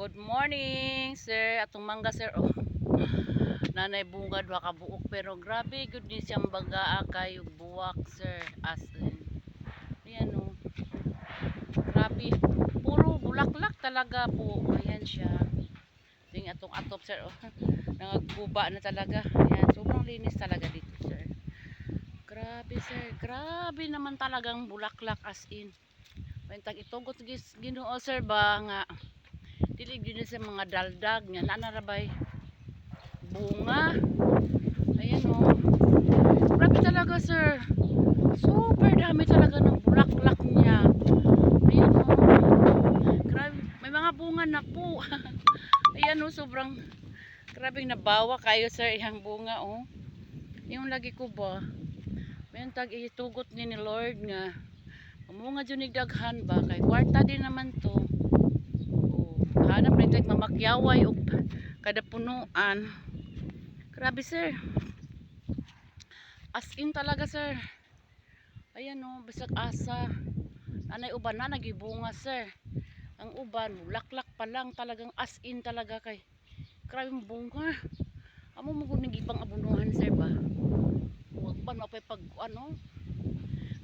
Good morning, sir. Atong mangga, sir. Oh, nanay bungad wa kabuok pero grabe good ni siyang bagaa kayo buwak, sir. As in. Ayan oh. Grabe. Puro bulaklak talaga po. Ayan siya. Ting atong atop, sir. Oh. Nangagkuba na talaga. Ayan, sobrang linis talaga dito, sir. Grabe, sir. Grabe naman talagang bulaklak as in. Tag itugot Ginoo, sir, ba nga dili gyud sa mga daldag nya nanarabay bunga. Ayan oh. Grabe talaga, sir. Super dami talaga ng bulaklak niya. Ayan oh. Grabe. May mga bunga na po. Ayan oh, sobrang grabing nabawa kayo, sir, ihang bunga oh. Yung lagi ko ba may tag itugot ni Lord nga mga junig daghan ba kay kwarta din naman to. Hanap rin tayo mamakyaway o kada punuan. Grabe, sir. As in talaga, sir. Ayan o, bisag asa. Nanay uban na nagibunga, sir. Ang uban, bulaklak pa lang talagang as in talaga kay. Grabe bunga. Amo mo kung nagibang abunuhan, sir ba? Huwag ba no pag ano?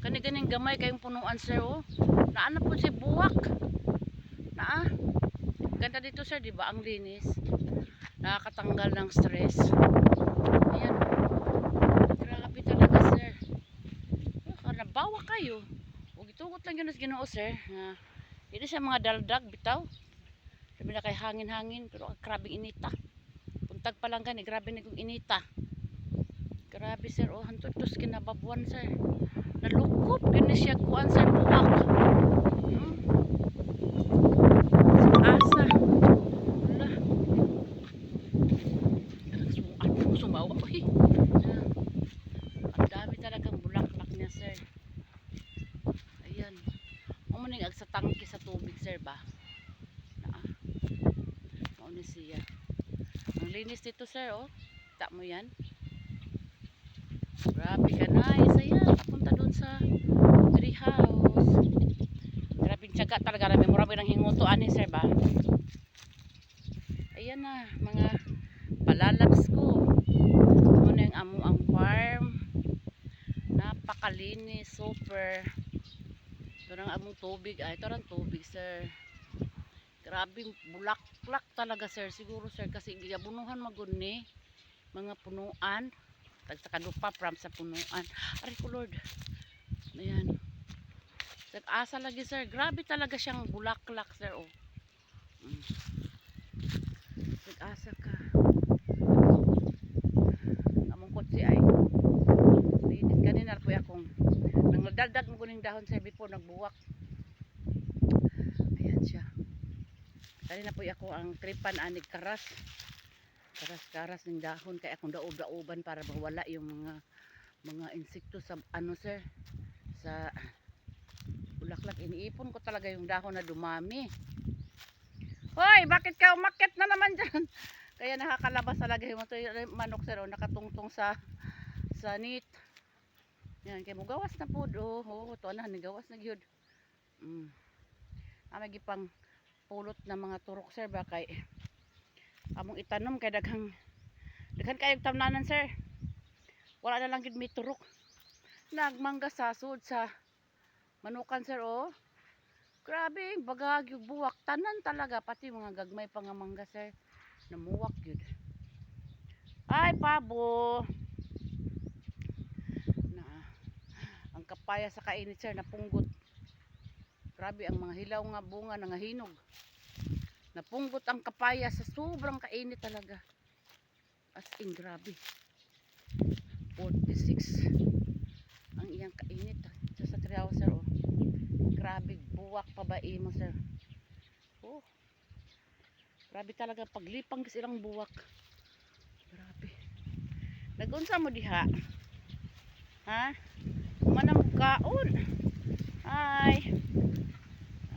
Kani-ganing gamay kayong punuan, sir o. Naanap po si buwak. Naa. Ganda dito, sir, di ba? Ang linis. Nakakatanggal ng stress. Ayan. Grabe talaga, sir. Nabawa kayo. Huwag itugot lang yun as Ginoo, sir. Hindi siya mga daldag, bitaw. Sabi na kay hangin-hangin. Pero grabe inita. Puntag pa lang gani. Grabe na kong inita. Grabe, sir. Oh, hantod tos kinababuan, sir. Nalukop. Gani siya kuan, sir. Buwak. Asa. Sumawa ko eh. Ang dami talagang bulaklak niya, sir. Ayan. Umuning ag sa tangke sa tubig, sir ba? Mauni siya. Ang linis dito, sir, oh. Ta mo yan. Grabe ka na. Saya. Papunta doon sa tree house. Grabe tiyaga talaga. Marami ng hingutuan ni, sir ba? Ayan na. Mga palalabs ko. Muna yung amo ang farm. Napakalinis. Super. Ito ng among tubig. Ito ng tubig, sir. Grabe bulaklak talaga, sir. Siguro, sir, kasi giyabunuhan magud ni mga punuan. Sa kadupa from sa punuan. Aray ko, Lord. Ayan. Nag-asa lagi, sir. Grabe talaga siyang bulaklak, sir. Oh. Nag-asa ka. Among kotse ay linis kanina po akong nang nadaldag mo kuning dahon, sir, before nagbuwak. Ayan siya. Kanina po ako ang tripan anig karas. Karas-karas ng dahon kaya akong daob-daoban para mawala yung mga insekto sa ano, sir, sa bulaklak. Iniipon ko talaga yung dahon na dumami. Hoy, bakit ka umakyat na naman dyan? Kaya nakakalabas talaga yung manok, sir, nakatungtong sa net. Yan, kaya mo gawas na po. Oh, ito na, gawas na gyud. May gipang pulot na mga turok, sir, ba kay among itanom kay daghan kayong tamnanan, sir. Wala na lang gid may turok. Nagmangga sa sud sa manukan, sir, oh. Grabe, bagag yung buwak tanan talaga, pati mga gagmay pa nga mangga, sir. Namuwak yun. Ay, pabo. Ang kapaya sa kainit, sir, napunggot. Grabe ang mga hilaw nga bunga nangahinog. Napunggot ang kapaya sa sobrang kainit talaga. As in, grabe. 46 ang iyang kainit. Ito sa triyaw, sir, oh. Grabe, buwak pa ba mo, sir? Oh. Grabe talaga paglipang silang buwak. Grabe. Nagunsa mo diha? Ha? Manang kaon. Hi.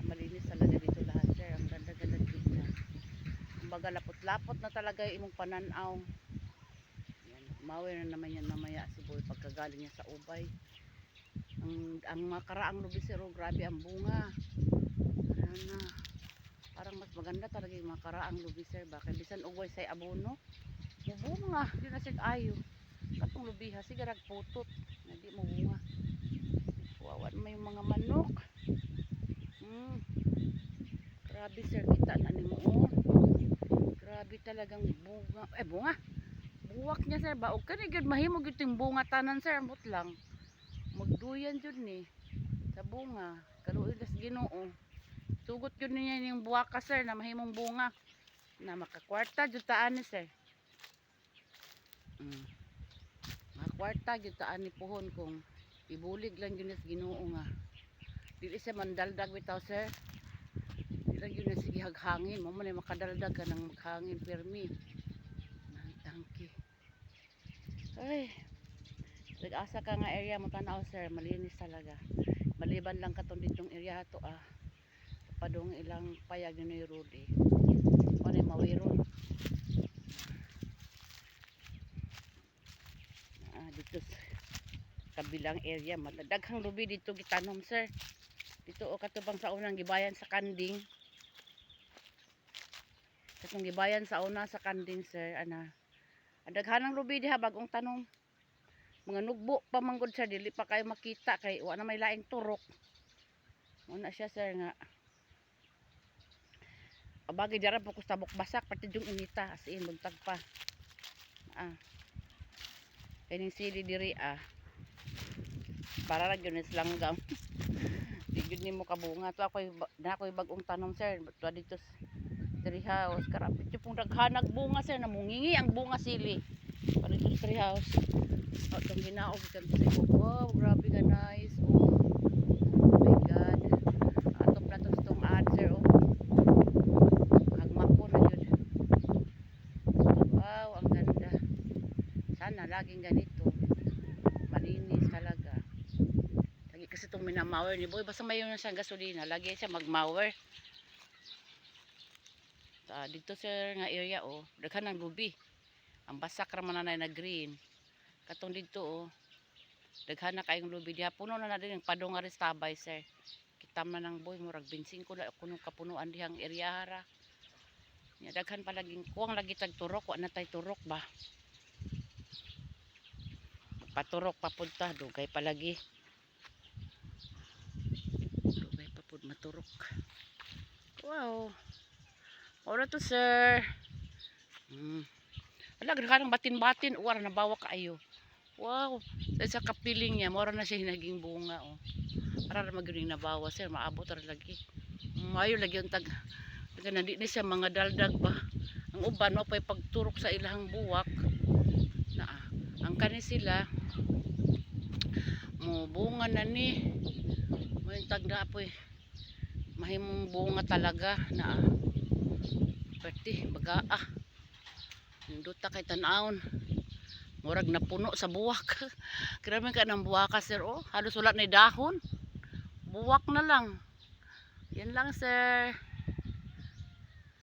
Malinis talaga dito lahat, sir. Ang ganda-ganda dito. Kumbaga lapot-lapot na talaga yung imong pananaw. Yan, mawi na naman yan mamaya si boy pagkagaling niya sa ubay. Ang mga karaang lubi, sir, oh, grabe ang bunga. Ayan na. Parang mas maganda talaga yung mga karaang lubi sir. Bakit bisan ugway say abono. Mubunga, di na sig ayo. Katong lubi ha sige putot. Na di mo bunga. Wawan may mga manok. Grabe sir, kita na nimo oh. Grabe talagang bunga. Bunga. Buwak niya sir ba? O kani gyud mahimo gyud ting bunga tanan sir, ambot lang. Magduyan jud ni sa bunga. Kaluoy das Ginoo. Tugot yun niya yung buwaka sir na mahimong bunga na makakwarta jud taan ni sir. Makakwarta jud taan ni puhon kung ibulig lang yun sa Ginoo nga. Dili siya mandaldag bitaw sir. Dili lang yun sige haghangin mo man makadaldag ka ng maghangin permi. Nang tangki. Ay. Nag-asa ka nga area mo tanaw sir, malinis talaga. Maliban lang katon ditong area to padong ilang payag ni road panay mawiron dito sa kabilang area matadaghang lubi dito gitanom sir dito o katubang sa unang gibayan sa Kanding katong gibayan sa una sa Kanding sir daghanang lubi diha bagong tanom mga nugbo pa manggod sir dili pa kayo makita kay wa na may laing turok una siya sir nga abagay dara po ko tabok basak pati yung inita as in buntag pa kaning sili diri para ra gyud langgam di gyud nimo kabunga to ako'y bagong tanom sir to dito tree house karapit yung pong daghanag bunga sir namungingi ang bunga sili pa dito sa tree house itong ginaog kan wow grabe ka nice oh my god atong plato itong ad sir oh sana laging ganito malinis talaga lagi kasi itong minamawer ni boy basta mayon na siyang gasolina lagi siya magmower dito sir nga area oh daghan ng lubi ang basak raman na green katong dito oh daghan na kayong lubi diha puno na din yung padong nga tabay sir kitam na ng boy murag binsing ko na kunong kapunuan dihang area hara daghan palaging kuwang lagi tag turok wa na tay turok ba paturok papunta dugay palagi dugay papud maturok wow ora to sir ala kanang batin-batin uwar na bawa kaayo wow sa kapiling niya mora na siya naging bunga oh para magaling nabawa sir maabot ra lagi mayo lagi yung tag nadi ni siya mga daldag ba ang uban mo pay pagturok sa ilahang buwak na ang kani sila mo bunga na ni may tagda po mahimong bunga talaga na pati baga nindota kay tanawon murag napuno sa buwak grabe ka ng buwaka sir oh halos wala na dahon buwak na lang yan lang sir.